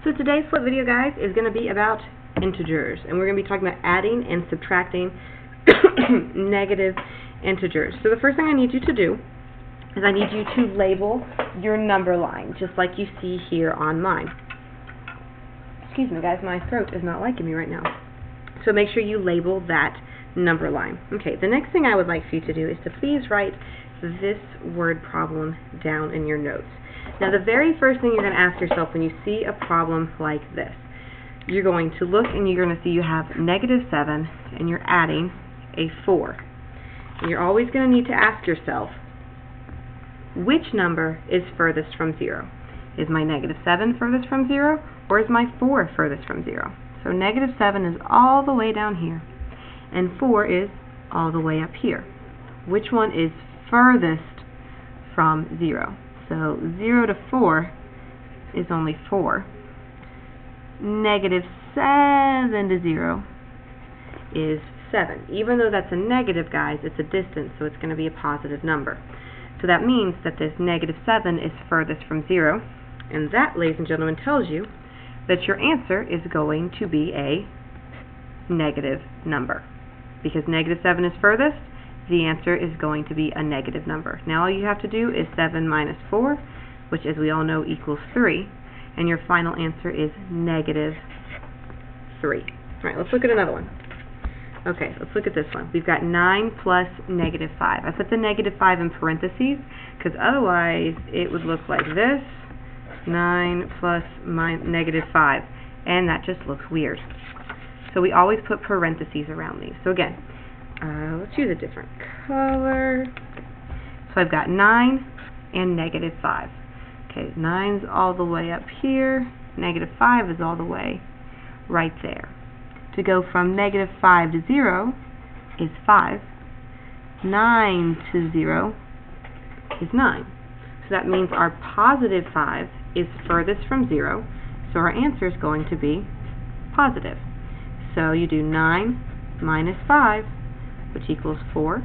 So today's flip video, guys, is going to be about integers, and we're going to be talking about adding and subtracting negative integers. So the first thing I need you to do is I need you to label your number line, just like you see here on mine. Excuse me, guys, my throat is not liking me right now. So make sure you label that number line. Okay, the next thing I would like for you to do is to please write this word problem down in your notes. Now, the very first thing you're going to ask yourself when you see a problem like this, you're going to look and you're going to see you have -7 and you're adding a 4. And you're always going to need to ask yourself, which number is furthest from 0? Is my -7 furthest from 0, or is my 4 furthest from 0? So -7 is all the way down here, and 4 is all the way up here. Which one is furthest from 0? So 0 to 4 is only 4. -7 to 0 is 7. Even though that's a negative, guys, it's a distance, so it's going to be a positive number. So that means that this -7 is furthest from 0, and that, ladies and gentlemen, tells you that your answer is going to be a negative number. Because -7 is furthest, the answer is going to be a negative number. Now all you have to do is 7 minus 4, which, as we all know, equals 3, and your final answer is -3. Alright, let's look at another one. Okay, let's look at this one. We've got 9 plus -5. I put the -5 in parentheses because otherwise it would look like this, 9 plus -5, and that just looks weird. So we always put parentheses around these. So again, let's use a different color. So I've got 9 and -5. Okay, 9's all the way up here, -5 is all the way right there. To go from -5 to 0 is 5. 9 to 0 is 9. So that means our +5 is furthest from 0, so our answer is going to be positive. So you do 9 minus 5, which equals 4,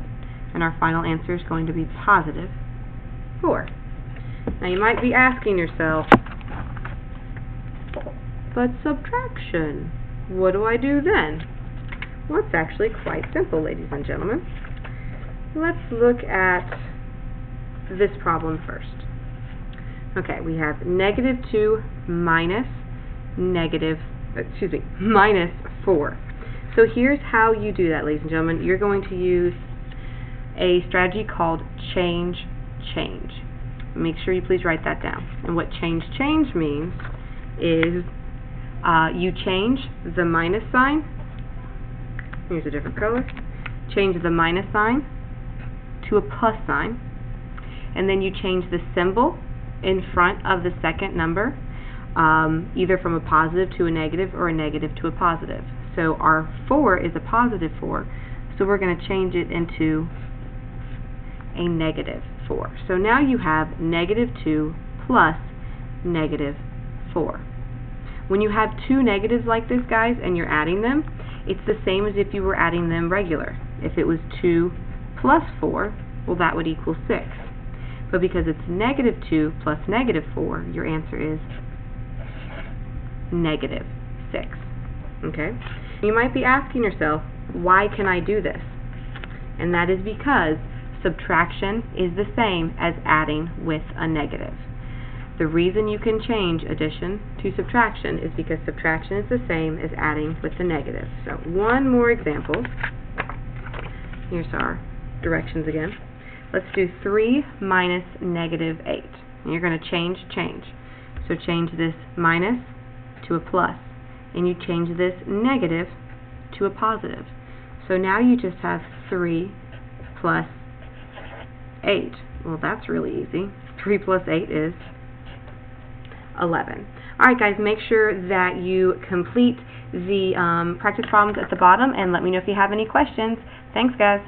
and our final answer is going to be positive 4. Now you might be asking yourself, but subtraction, what do I do then? Well, it's actually quite simple, ladies and gentlemen. Let's look at this problem first. Okay, we have -2 minus -4. So here's how you do that, ladies and gentlemen. You're going to use a strategy called change. Make sure you please write that down. And what change means is you change the minus sign. Here's a different color. Change the minus sign to a plus sign. And then you change the symbol in front of the second number, either from a positive to a negative or a negative to a positive. So our 4 is a +4, so we're going to change it into a -4. So now you have -2 plus -4. When you have two negatives like this, guys, and you're adding them, it's the same as if you were adding them regular. If it was 2 plus 4, well, that would equal 6. But because it's -2 plus -4, your answer is -6. Okay? You might be asking yourself, why can I do this? And that is because subtraction is the same as adding with a negative. The reason you can change addition to subtraction is because subtraction is the same as adding with the negative. So one more example. Here's our directions again. Let's do 3 minus -8. And you're going to change. So change this minus to a plus, and you change this negative to a positive. So now you just have 3 plus 8. Well, that's really easy. 3 plus 8 is 11. Alright, guys, make sure that you complete the practice problems at the bottom, and let me know if you have any questions. Thanks, guys.